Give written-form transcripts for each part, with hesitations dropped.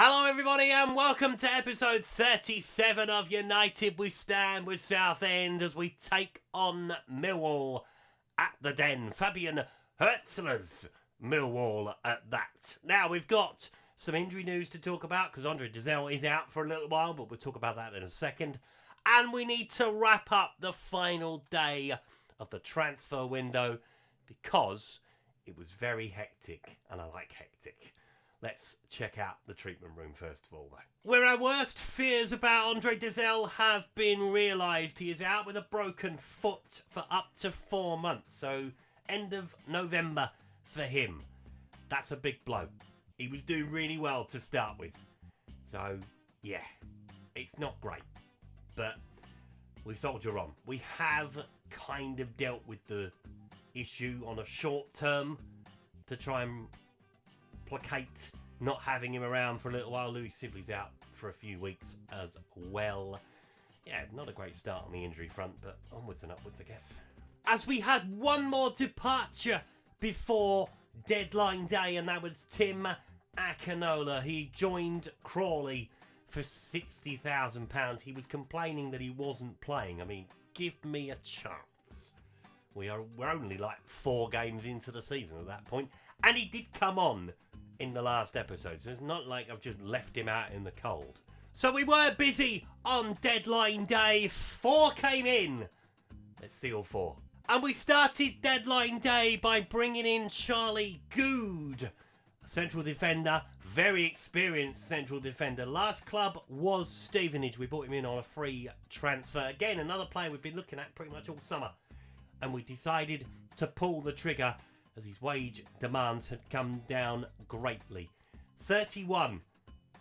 Hello everybody and welcome to episode 37 of United We Stand with Southend as we take on Millwall at the Den. Fabian Hürzeler's Millwall at that. Now we've got some injury news to talk about because Andre Dizelle is out for a little while, but we'll talk about that in a second. And we need to wrap up the final day of the transfer window because it was very hectic and I like hectic. Let's check out the treatment room first of all, though. Where our worst fears about Andre Dizelle have been realised. He is out with a broken foot for up to 4 months, so end of November for him. That's a big blow. He was doing really well to start with. So, yeah, it's not great. But we soldier on. We have kind of dealt with the issue on a short term to try and placate not having him around for a little while. Louis Sibley's out for a few weeks as well. Yeah, not a great start on the injury front, but onwards and upwards, I guess. As we had one more departure before deadline day, and that was Tim Akinola. He joined Crawley for £60,000. He was complaining that he wasn't playing. I mean, give me a chance. We're only like 4 games into the season at that point, and he did come on in the last episode, so it's not like I've just left him out in the cold. So we were busy on deadline day. 4 came in. Let's see all 4. And we started deadline day by bringing in Charlie Good, a central defender, very experienced central defender. Last club was Stevenage. We brought him in on a free transfer. Again, another player we've been looking at pretty much all summer. And we decided to pull the trigger as his wage demands had come down greatly. 31.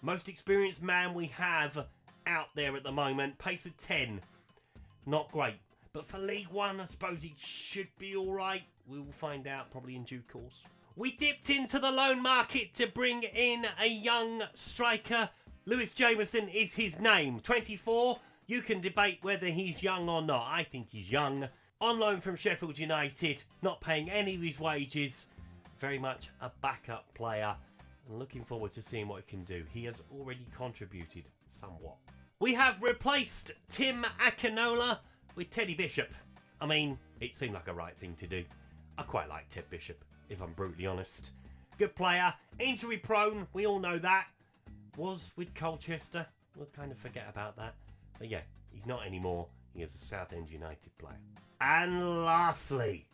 Most experienced man we have out there at the moment. Pace of 10. Not great. But for League One, I suppose he should be alright. We will find out probably in due course. We dipped into the loan market to bring in a young striker. Lewis Jameson is his name. 24. You can debate whether he's young or not. I think he's young. On loan from Sheffield United, not paying any of his wages. Very much a backup player. And looking forward to seeing what he can do. He has already contributed somewhat. We have replaced Tim Akinola with Teddy Bishop. I mean, it seemed like a right thing to do. I quite like Ted Bishop, if I'm brutally honest. Good player, injury prone, we all know that. Was with Colchester, we'll kind of forget about that. But yeah, he's not anymore. He is a Southend United player. And lastly,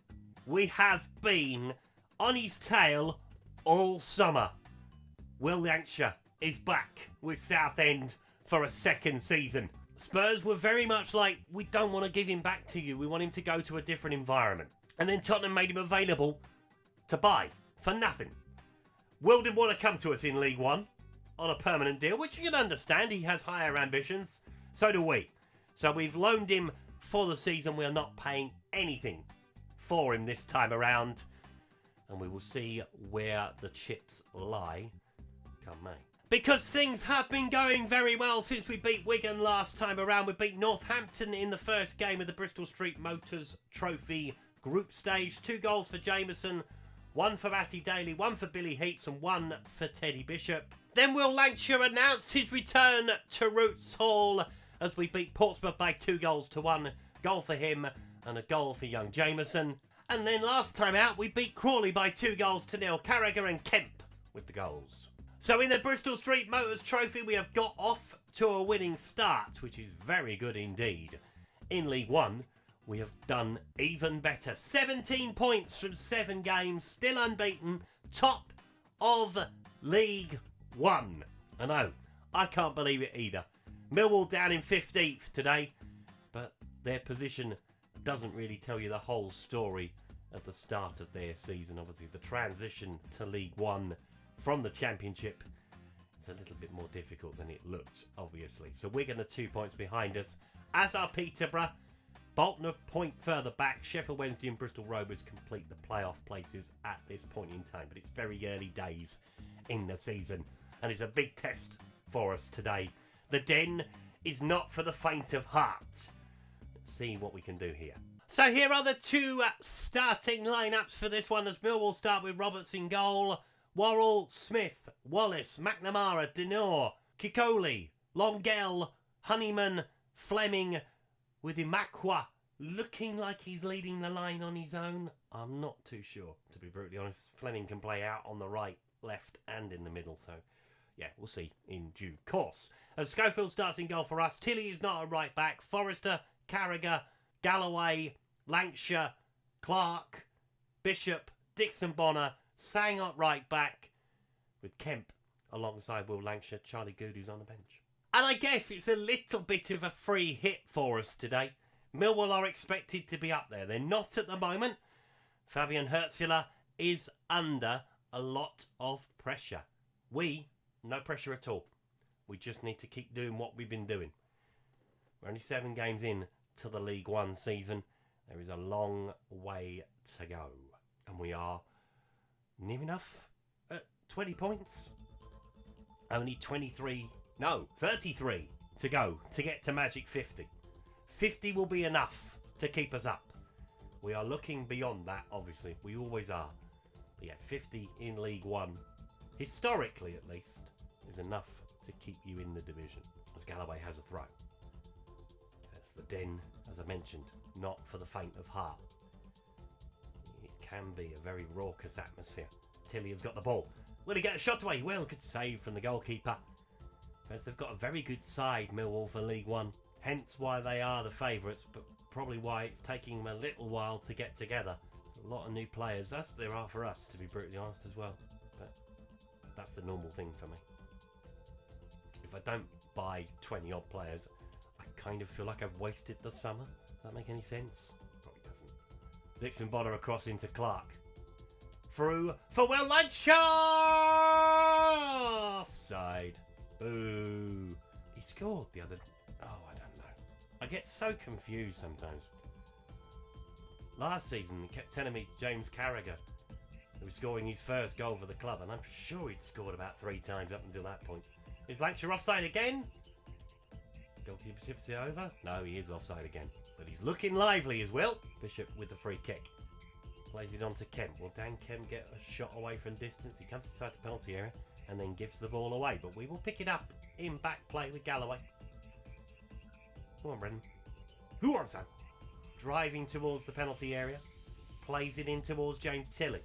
we have been on his tail all summer. Will Lankshear is back with Southend for a second season. Spurs were very much like, we don't want to give him back to you. We want him to go to a different environment. And then Tottenham made him available to buy for nothing. Will didn't want to come to us in League One on a permanent deal, which you can understand. He has higher ambitions. So do we. So we've loaned him for the season. We are not paying anything for him this time around. And we will see where the chips lie come May. Because things have been going very well since we beat Wigan last time around. We beat Northampton in the first game of the Bristol Street Motors Trophy group stage. 2 goals for Jameson, 1 for Matty Daly, 1 for Billy Heaps and 1 for Teddy Bishop. Then Will Lankshear announced his return to Roots Hall as we beat Portsmouth by 2 goals to 1. Goal for him and a goal for young Jameson. And then last time out, we beat Crawley by 2 goals to 0. Carragher and Kemp with the goals. So in the Bristol Street Motors Trophy, we have got off to a winning start, which is very good indeed. In League One, we have done even better. 17 points from 7 games, still unbeaten, top of League One. I know, I can't believe it either. Millwall down in 15th today, but their position doesn't really tell you the whole story at the start of their season. Obviously, the transition to League One from the Championship is a little bit more difficult than it looked, obviously. So Wigan are 2 points behind us, as are Peterborough. Bolton a point further back. Sheffield Wednesday and Bristol Rovers complete the playoff places at this point in time. But it's very early days in the season, and it's a big test for us today. The Den is not for the faint of heart. Let's see what we can do here. So here are the 2 starting lineups for this one, as Millwall start with Roberts in goal, Worrell, Smith, Wallace, McNamara, Denore, Kikoli, Longell, Honeyman, Fleming, with Imakwa looking like he's leading the line on his own. I'm not too sure, to be brutally honest. Fleming can play out on the right, left and in the middle, so yeah, we'll see in due course. As Schofield starts in goal for us, Tilley is not a right back. Forrester, Carragher, Galloway, Lankshear, Clark, Bishop, Dixon Bonner, Sang up right back with Kemp alongside Will Lankshear, Charlie Good who's on the bench. And I guess it's a little bit of a free hit for us today. Millwall are expected to be up there. They're not at the moment. Fabian Hürzeler is under a lot of pressure. We, no pressure at all. We just need to keep doing what we've been doing. We're only 7 games in to the League One season. There is a long way to go. And we are near enough at 20 points. Only 33 to go to get to Magic 50. 50 will be enough to keep us up. We are looking beyond that, obviously. We always are. But yeah, 50 in League One, historically at least, is enough to keep you in the division. As Galloway has a throw. That's the Den, as I mentioned, not for the faint of heart. It can be a very raucous atmosphere. Tilley has got the ball. Will he get a shot away? Well, good save from the goalkeeper. As they've got a very good side, Millwall, for League One. Hence why they are the favourites, but probably why it's taking them a little while to get together. A lot of new players, as there are for us, to be brutally honest as well. But that's the normal thing for me. If I don't buy 20 odd players, I kind of feel like I've wasted the summer. Does that make any sense? Probably doesn't. Dixon Bonner across into Clark. Through for Will Lankshear! Offside. Boo. He scored the other... Oh, I don't know. I get so confused sometimes. Last season, he kept telling me James Carragher, who was scoring his first goal for the club, and I'm sure he'd scored about 3 times up until that point. Is Lankshear offside again? Goalkeeper tips it over? No, he is offside again. But he's looking lively as well. Bishop with the free kick. Plays it on to Kemp. Will Dan Kemp get a shot away from distance? He comes inside the penalty area and then gives the ball away. But we will pick it up in back play with Galloway. Come on, Brendan. Who wants that? Driving towards the penalty area. Plays it in towards James Tilley.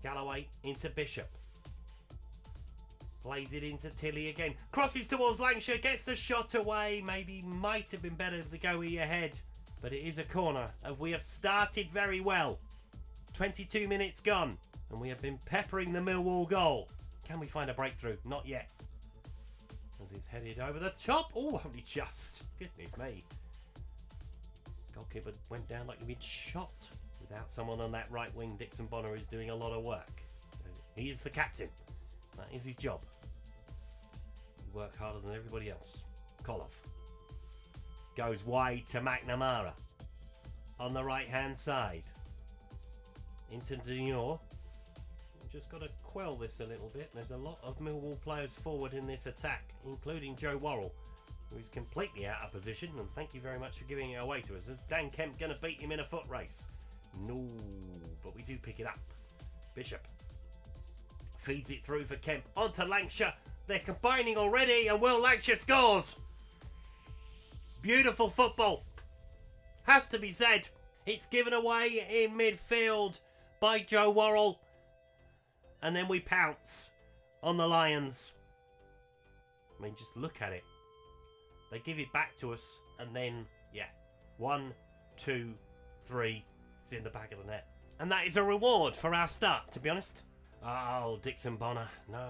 Galloway into Bishop. Plays it into Tilley again. Crosses towards Lankshear. Gets the shot away. Maybe might have been better to go ahead. But it is a corner. And we have started very well. 22 minutes gone. And we have been peppering the Millwall goal. Can we find a breakthrough? Not yet. As it's headed over the top. Oh, only just. Goodness me. Goalkeeper went down like he'd been shot. Without someone on that right wing, Dixon Bonner is doing a lot of work. He is the captain. That is his job. He works harder than everybody else. Koloff goes wide to McNamara. On the right hand side. Into Denore. Just got to quell this a little bit. There's a lot of Millwall players forward in this attack, including Joe Worrell, who's completely out of position, and thank you very much for giving it away to us. Is Dan Kemp going to beat him in a foot race? No, but we do pick it up. Bishop feeds it through for Kemp. Onto Lankshear. They're combining already, and Will Lankshear scores. Beautiful football. Has to be said. It's given away in midfield by Joe Worrell. And then we pounce on the Lions. I mean, just look at it. They give it back to us, and then, yeah, 1, 2, 3, it's in the back of the net. And that is a reward for our start, to be honest. Oh, Dixon Bonner. No.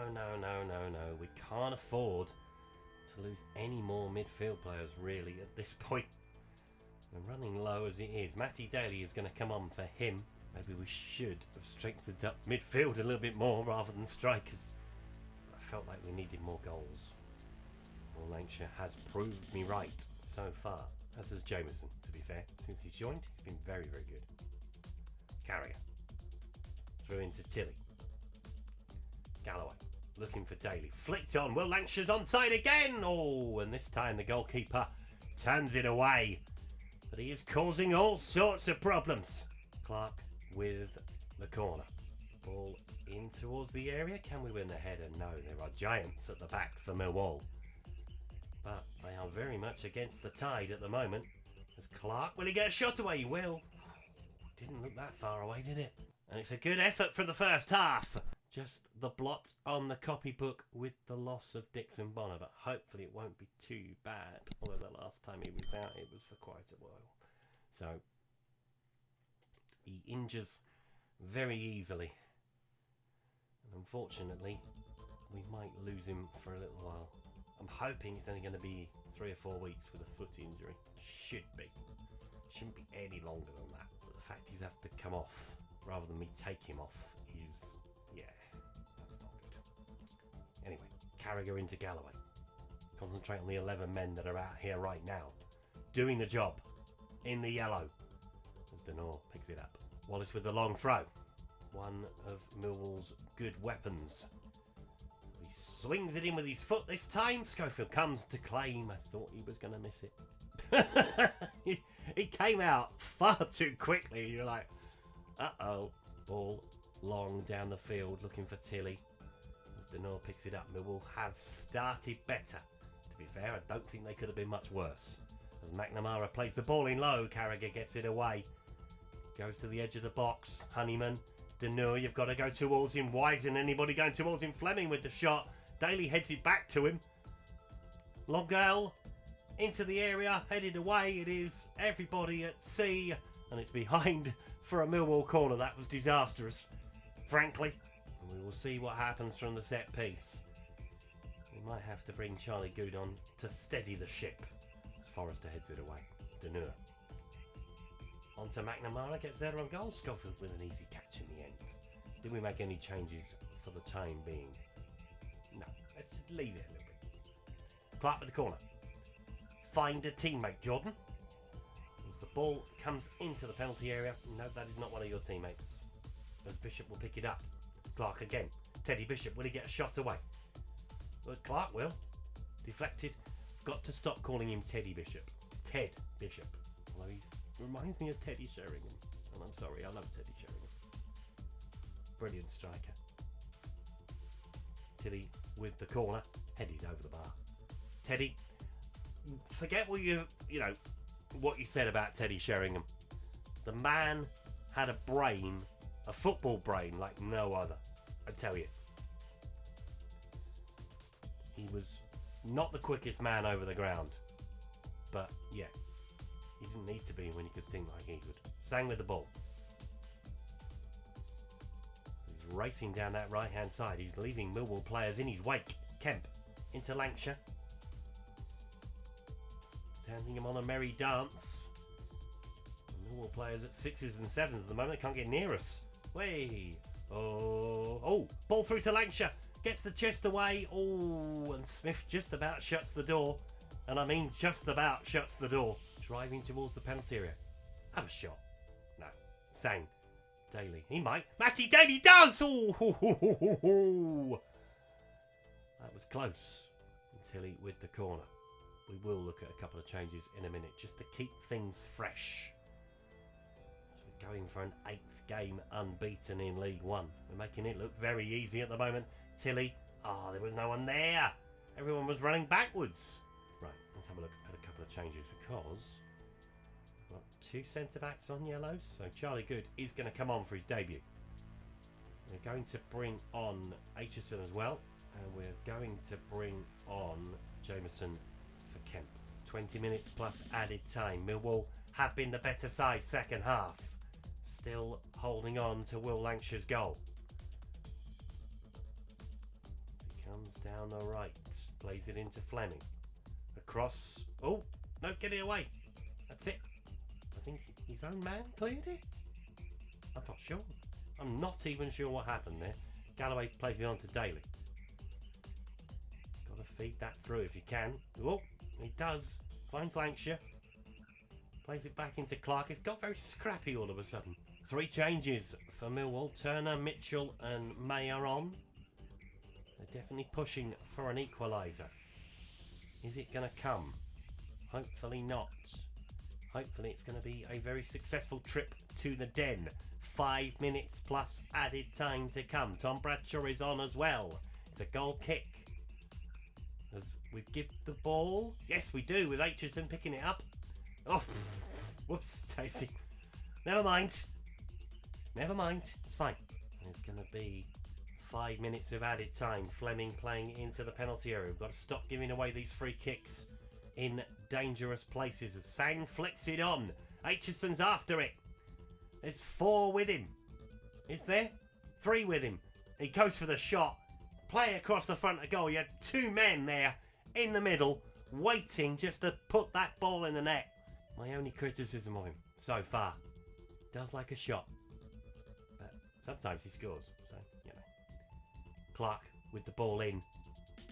We can't afford to lose any more midfield players, really, at this point. We're running low as it is. Matty Daly is going to come on for him. Maybe we should have strengthened up midfield a little bit more rather than strikers. I felt like we needed more goals. Will Lankshear has proved me right so far, as has Jameson, to be fair. Since he's joined, he's been very, very good. Carragher. Through into Tilley. Galloway. Looking for Daly. Flicked on. Will Lankshear's onside again. Oh, and this time the goalkeeper turns it away. But he is causing all sorts of problems. Clark with the corner. Ball in towards the area. Can we win the header? No, there are giants at the back for Millwall. But they are very much against the tide at the moment. As Clark, will he get a shot away? He will. Didn't look that far away, did it? And it's a good effort for the first half. Just the blot on the copybook with the loss of Dixon Bonner, but hopefully it won't be too bad. Although the last time he was out, it was for quite a while. So he injures very easily. And unfortunately, we might lose him for a little while. I'm hoping it's only going to be 3 or 4 weeks with a foot injury. Should be. Shouldn't be any longer than that. But the fact he's have to come off rather than me take him off is, yeah, that's not good. Anyway, Carragher into Galloway. Concentrate on the 11 men that are out here right now, doing the job in the yellow. As Denor picks it up. Wallace with the long throw. One of Millwall's good weapons. He swings it in with his foot this time. Schofield comes to claim. I thought he was going to miss it. he came out far too quickly. You're like, uh-oh. Ball long down the field looking for Tilly. As Denor picks it up, Millwall have started better. To be fair, I don't think they could have been much worse. As McNamara plays the ball in low, Carragher gets it away. Goes to the edge of the box. Honeyman. Denur, you've got to go towards him. Why isn't anybody going towards him? Fleming with the shot. Daly heads it back to him. Longale into the area, headed away. It is everybody at sea, and it's behind for a Millwall corner. That was disastrous, frankly. And we will see what happens from the set piece. We might have to bring Charlie Good on to steady the ship as Forrester heads it away. Denur. On to McNamara, gets there on goal. Schofield with an easy catch in the end. Did we make any changes for the time being? No, let's just leave it a little bit. Clark with the corner. Find a teammate, Jordan. As the ball comes into the penalty area. No, that is not one of your teammates. As Bishop will pick it up. Clark again. Teddy Bishop, will he get a shot away? Well, Clark will. Deflected. Got to stop calling him Teddy Bishop. It's Ted Bishop. Although he reminds me of Teddy Sheringham. And I'm sorry, I love Teddy Sheringham. Brilliant striker. Tilly with the corner. Headed over the bar. Teddy, forget what you said about Teddy Sheringham. The man had a brain, a football brain like no other. I tell you. He was not the quickest man over the ground. But yeah, he didn't need to be when you could think like he could. Sang with the ball. He's racing down that right hand side. He's leaving Millwall players in his wake. Kemp into Lankshear. Turning him on a merry dance. The Millwall players at 6s and 7s at the moment. They can't get near us. Way. Oh, ball through to Lankshear. Gets the chest away. Oh, and Smith just about shuts the door. And I mean just about shuts the door. Driving towards the penalty area. Have a shot. No. Sang. Daly. He might. Matty Daly does! Oh, that was close. Until he with the corner. We will look at a couple of changes in a minute just to keep things fresh. So we're going for an 8th game unbeaten in League One. We're making it look very easy at the moment. Tilly. There was no one there. Everyone was running backwards. Right, let's have a look at a couple of changes because we've got 2 centre-backs on yellows. So Charlie Good is going to come on for his debut. We're going to bring on Aitchison as well. And we're going to bring on Jameson for Kemp. 20 minutes plus added time. Millwall have been the better side second half. Still holding on to Will Lankshear's goal. He comes down the right. Plays it into Fleming. Across. Oh, no, get it away. That's it. I think his own man cleared it. I'm not sure. I'm not even sure what happened there. Galloway plays it on to Daly. Got to feed that through if you can. Oh, he does. Finds Lankshear. Plays it back into Clark. It's got very scrappy all of a sudden. 3 changes for Millwall. Turner, Mitchell and May are on. They're definitely pushing for an equaliser. Is it going to come? Hopefully not. Hopefully it's going to be a very successful trip to the Den. 5 minutes plus added time to come. Tom Bradshaw is on as well. It's a goal kick. As we give the ball. Yes, we do, with Aitchison picking it up. Oh, whoops, Stacey. Never mind. Never mind. It's fine. It's going to be 5 minutes of added time. Fleming playing into the penalty area. We've got to stop giving away these free kicks in dangerous places. As Sang flicks it on. Aitchison's after it. There's 4 with him. Is there? 3 with him. He goes for the shot. Play across the front of goal. You had 2 men there in the middle waiting just to put that ball in the net. My only criticism of him so far. Does like a shot. But sometimes he scores. So, you know. Clark with the ball in.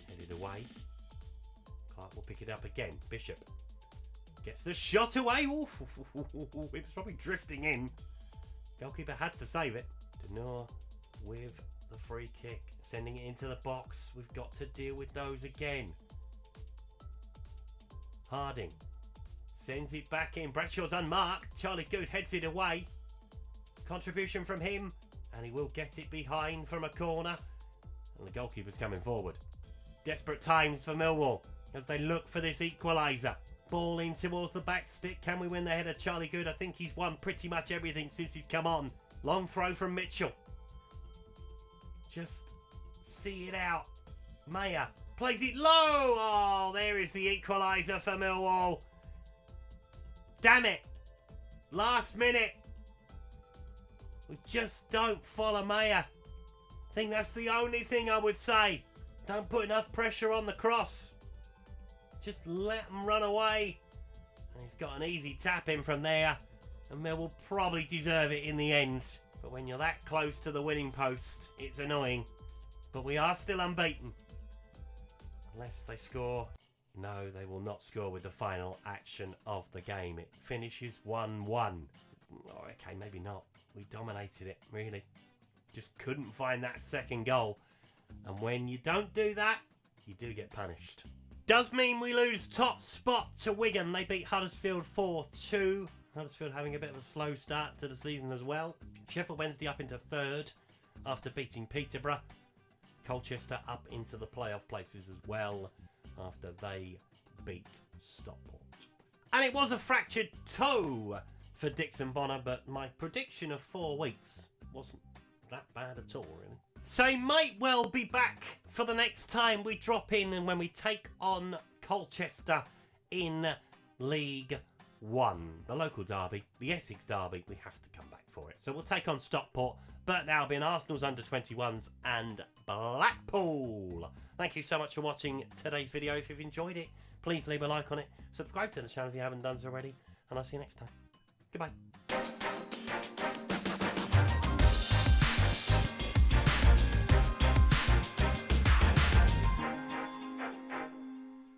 Headed away. Clark will pick it up again. Bishop gets the shot away. Ooh, it's probably drifting in. Goalkeeper had to save it. Denor with the free kick. Sending it into the box. We've got to deal with those again. Harding sends it back in. Bradshaw's unmarked. Charlie Good heads it away. Contribution from him. And he will get it behind from a corner. And the goalkeeper's coming forward. Desperate times for Millwall as they look for this equaliser. Ball in towards the back stick. Can we win the header? Charlie Good, I think he's won pretty much everything since he's come on. Long throw from Mitchell. Just see it out. Mayer plays it low. Oh, there is the equaliser for Millwall. Damn it. Last minute. We just don't follow Mayer. I think that's the only thing I would say. Don't put enough pressure on the cross. Just let them run away. And he's got an easy tap in from there. And Millwall probably deserve it in the end. But when you're that close to the winning post, it's annoying. But we are still unbeaten. Unless they score. No, they will not score with the final action of the game. It finishes 1-1. Oh, okay, maybe not. We dominated it, really. Just couldn't find that second goal. And when you don't do that, you do get punished. Does mean we lose top spot to Wigan. They beat Huddersfield 4-2. Huddersfield having a bit of a slow start to the season as well. Sheffield Wednesday up into 3rd after beating Peterborough. Colchester up into the playoff places as well after they beat Stockport. And it was a fractured toe for Dixon Bonner, but my prediction of 4 weeks wasn't that bad at all, really. So he might well be back for the next time we drop in and when we take on Colchester in League 1. The local derby, the Essex derby, we have to come back for it. So we'll take on Stockport, Burton Albion, Arsenal's under-21s and Blackpool. Thank you so much for watching today's video. If you've enjoyed it, please leave a like on it. Subscribe to the channel if you haven't done so already. And I'll see you next time. Goodbye.